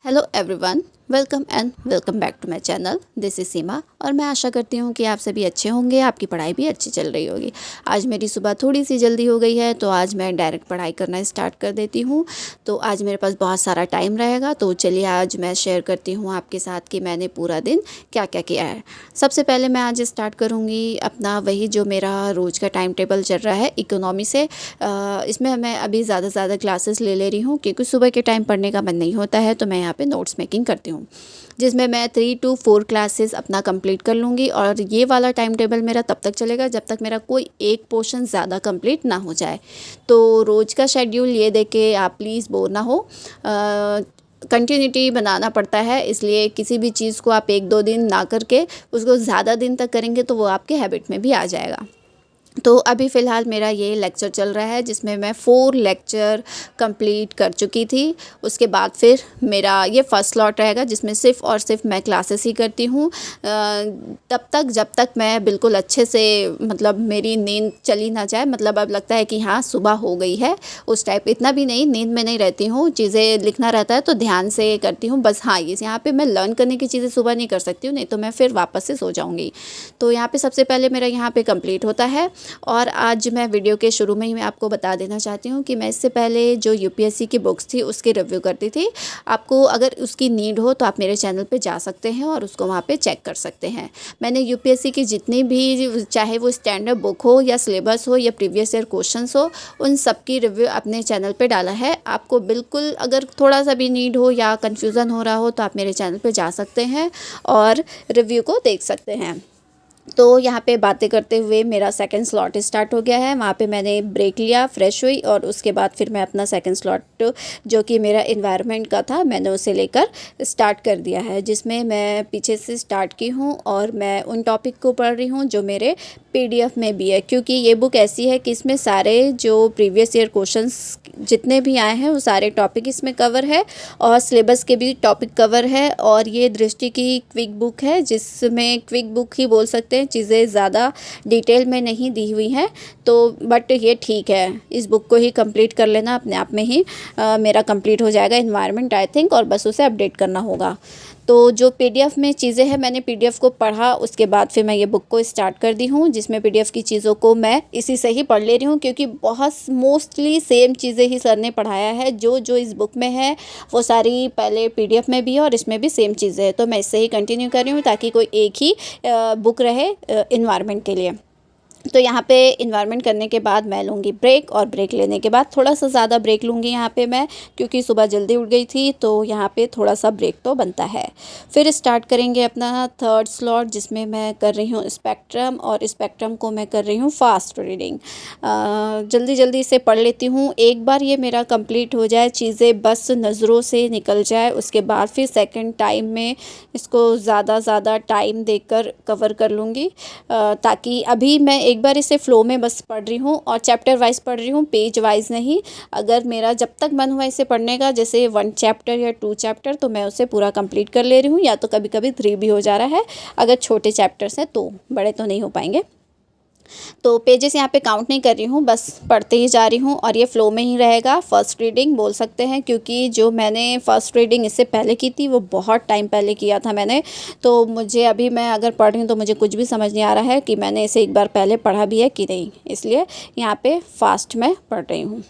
Hello everyone, welcome back to my channel. This is Seema और मैं आशा करती हूँ कि आप सभी अच्छे होंगे, आपकी पढ़ाई भी अच्छी चल रही होगी। आज मेरी सुबह थोड़ी सी जल्दी हो गई है तो आज मैं डायरेक्ट पढ़ाई करना स्टार्ट कर देती हूँ। तो आज मेरे पास बहुत सारा टाइम रहेगा, तो चलिए आज मैं शेयर करती हूँ आपके साथ कि मैंने पूरा दिन क्या क्या किया है। सबसे पहले मैं आज स्टार्ट करूँगी अपना वही जो मेरा रोज़ का टाइम टेबल चल रहा है इकोनॉमी से। इसमें मैं अभी ज़्यादा से ज़्यादा क्लासेस ले रही हूँ क्योंकि सुबह के टाइम पढ़ने का मन नहीं होता है, तो मैं यहाँ पे नोट्स मेकिंग करती हूँ जिसमें मैं 3 to 4 क्लासेस अपना कंप्लीट कर लूँगी। और ये वाला टाइम टेबल मेरा तब तक चलेगा जब तक मेरा कोई एक पोर्शन ज़्यादा कंप्लीट ना हो जाए। तो रोज़ का शेड्यूल ये देख के आप प्लीज़ बोर ना हो, कंटिन्यूटी बनाना पड़ता है, इसलिए किसी भी चीज़ को आप 1-2 दिन ना करके उसको ज़्यादा दिन तक करेंगे तो वो आपके हैबिट में भी आ जाएगा। तो अभी फ़िलहाल मेरा ये लेक्चर चल रहा है जिसमें मैं 4 लेक्चर कंप्लीट कर चुकी थी। उसके बाद फिर मेरा ये फर्स्ट स्लॉट रहेगा जिसमें सिर्फ़ और सिर्फ मैं क्लासेस ही करती हूँ तब तक जब तक मैं बिल्कुल अच्छे से मतलब मेरी नींद चली ना जाए। मतलब अब लगता है कि हाँ सुबह हो गई है, उस टाइप इतना भी नहीं, नींद में नहीं रहती हूँ, चीज़ें लिखना रहता है तो ध्यान से करती हूँ बस। हाँ ये यहाँ पे मैं लर्न करने की चीज़ें सुबह नहीं कर सकती हूँ, नहीं तो मैं फिर वापस से सो जाऊँगी। तो यहाँ पे सबसे पहले मेरा यहाँ पे कंप्लीट होता है। और आज मैं वीडियो के शुरू में ही मैं आपको बता देना चाहती हूँ कि मैं इससे पहले जो यूपीएससी की बुक्स थी उसकी रिव्यू करती थी। आपको अगर उसकी नीड हो तो आप मेरे चैनल पे जा सकते हैं और उसको वहाँ पे चेक कर सकते हैं। मैंने यूपीएससी की जितनी भी, चाहे वो स्टैंडर्ड बुक हो या सिलेबस हो या प्रीवियस ईयर क्वेश्चंस हो, उन सब की रिव्यू अपने चैनल पे डाला है। आपको बिल्कुल अगर थोड़ा सा भी नीड हो या कन्फ्यूज़न हो रहा हो तो आप मेरे चैनल पर जा सकते हैं और रिव्यू को देख सकते हैं। तो यहाँ पे बातें करते हुए मेरा सेकंड स्लॉट स्टार्ट हो गया है। वहाँ पे मैंने ब्रेक लिया, फ्रेश हुई और उसके बाद फिर मैं अपना सेकंड स्लॉट जो कि मेरा एनवायरनमेंट का था मैंने उसे लेकर स्टार्ट कर दिया है, जिसमें मैं पीछे से स्टार्ट की हूँ और मैं उन टॉपिक को पढ़ रही हूँ जो मेरे पीडीएफ में भी है। क्योंकि ये बुक ऐसी है कि इसमें सारे जो प्रीवियस ईयर क्वेश्चंस जितने भी आए हैं वो सारे टॉपिक इसमें कवर है और सिलेबस के भी टॉपिक कवर है। और ये दृष्टि की क्विक बुक है, जिसमें क्विक बुक ही बोल सकते हैं, चीज़ें ज़्यादा डिटेल में नहीं दी हुई हैं। तो बट ये ठीक है, इस बुक को ही कंप्लीट कर लेना, अपने आप में ही मेरा कंप्लीट हो जाएगा एनवायरनमेंट आई थिंक, और बस उसे अपडेट करना होगा। तो जो पीडीएफ में चीज़ें हैं मैंने पीडीएफ को पढ़ा, उसके बाद फिर मैं ये बुक को स्टार्ट कर दी हूँ, जिसमें पीडीएफ की चीज़ों को मैं इसी से ही पढ़ ले रही हूँ क्योंकि बहुत मोस्टली सेम चीज़ें ही सर ने पढ़ाया है। जो जो इस बुक में है वो सारी पहले पीडीएफ में भी है और इसमें भी सेम चीज़ें हैं, तो मैं इससे ही कंटिन्यू कर रही हूँ ताकि कोई एक ही बुक रहे एनवायरनमेंट के लिए। तो यहाँ पे इन्वायरमेंट करने के बाद मैं लूँगी ब्रेक, और ब्रेक लेने के बाद थोड़ा सा ज़्यादा ब्रेक लूँगी यहाँ पे मैं, क्योंकि सुबह जल्दी उठ गई थी तो यहाँ पे थोड़ा सा ब्रेक तो बनता है। फिर स्टार्ट करेंगे अपना थर्ड स्लॉट जिसमें मैं कर रही हूँ स्पेक्ट्रम, और स्पेक्ट्रम को मैं कर रही हूँ फास्ट रीडिंग। जल्दी जल्दी से पढ़ लेती हूँ, एक बार ये मेरा कंप्लीट हो जाए, चीज़ें बस नज़रों से निकल जाए, उसके बाद फिर सेकेंड टाइम में इसको ज़्यादा टाइम देकर कवर कर लूँगी। ताकि अभी मैं एक बार इसे फ़्लो में बस पढ़ रही हूँ और चैप्टर वाइज पढ़ रही हूँ, पेज वाइज नहीं। अगर मेरा जब तक मन हुआ इसे पढ़ने का, जैसे 1 चैप्टर या 2 चैप्टर, तो मैं उसे पूरा कंप्लीट कर ले रही हूँ, या तो कभी कभी 3 भी हो जा रहा है अगर छोटे चैप्टर्स हैं, तो बड़े तो नहीं हो पाएंगे। तो पेजेस यहाँ पे काउंट नहीं कर रही हूँ, बस पढ़ते ही जा रही हूँ और ये फ़्लो में ही रहेगा। फर्स्ट रीडिंग बोल सकते हैं क्योंकि जो मैंने फ़र्स्ट रीडिंग इससे पहले की थी वो बहुत टाइम पहले किया था मैंने, तो मुझे अभी मैं अगर पढ़ रही हूँ तो मुझे कुछ भी समझ नहीं आ रहा है कि मैंने इसे एक बार पहले पढ़ा भी है कि नहीं, इसलिए यहाँ पे फास्ट में पढ़ रही हूँ।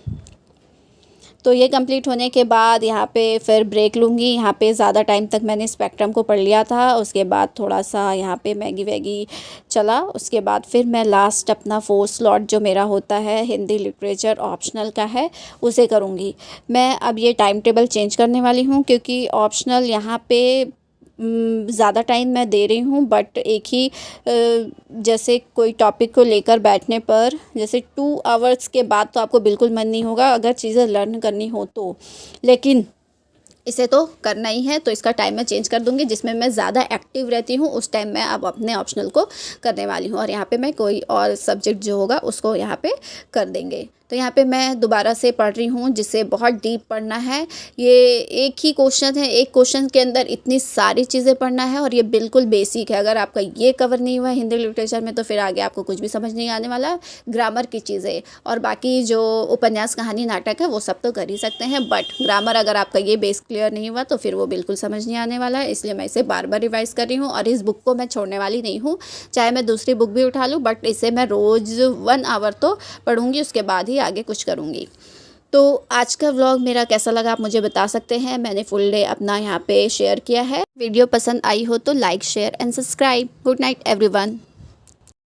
तो ये कंप्लीट होने के बाद यहाँ पे फिर ब्रेक लूँगी। यहाँ पे ज़्यादा टाइम तक मैंने स्पेक्ट्रम को पढ़ लिया था, उसके बाद थोड़ा सा यहाँ पे मैगी वैगी चला, उसके बाद फिर मैं लास्ट अपना 4th स्लॉट जो मेरा होता है हिंदी लिटरेचर ऑप्शनल का है उसे करूँगी। मैं अब ये टाइम टेबल चेंज करने वाली हूँ क्योंकि ऑप्शनल यहाँ पे ज़्यादा टाइम मैं दे रही हूँ, बट एक ही जैसे कोई टॉपिक को लेकर बैठने पर जैसे 2 आवर्स के बाद तो आपको बिल्कुल मन नहीं होगा अगर चीज़ें लर्न करनी हो तो, लेकिन इसे तो करना ही है, तो इसका टाइम मैं चेंज कर दूंगी। जिसमें मैं ज़्यादा एक्टिव रहती हूँ उस टाइम मैं अब अपने ऑप्शनल को करने वाली हूँ और यहाँ पे मैं कोई और सब्जेक्ट जो होगा उसको यहाँ पे कर देंगे। तो यहाँ पे मैं दोबारा से पढ़ रही हूँ, जिसे बहुत डीप पढ़ना है। ये एक ही क्वेश्चन है, एक क्वेश्चन के अंदर इतनी सारी चीज़ें पढ़ना है और ये बिल्कुल बेसिक है। अगर आपका ये कवर नहीं हुआ है हिंदी लिटरेचर में तो फिर आगे आपको कुछ भी समझ नहीं आने वाला। ग्रामर की चीज़ें और बाकी जो उपन्यास कहानी नाटक है वो सब तो कर ही सकते हैं, बट ग्रामर अगर आपका ये बेस क्लियर क्लियर नहीं हुआ तो फिर वो बिल्कुल समझ नहीं आने वाला है, इसलिए मैं इसे बार बार रिवाइज़ कर रही हूँ। और इस बुक को मैं छोड़ने वाली नहीं हूँ, चाहे मैं दूसरी बुक भी उठा लूँ, बट इसे मैं रोज़ 1 आवर तो पढ़ूँगी, उसके बाद ही आगे कुछ करूँगी। तो आज का व्लॉग मेरा कैसा लगा आप मुझे बता सकते हैं। मैंने फुल डे अपना यहाँ पे शेयर किया है। वीडियो पसंद आई हो तो like, share and subscribe. Good night everyone.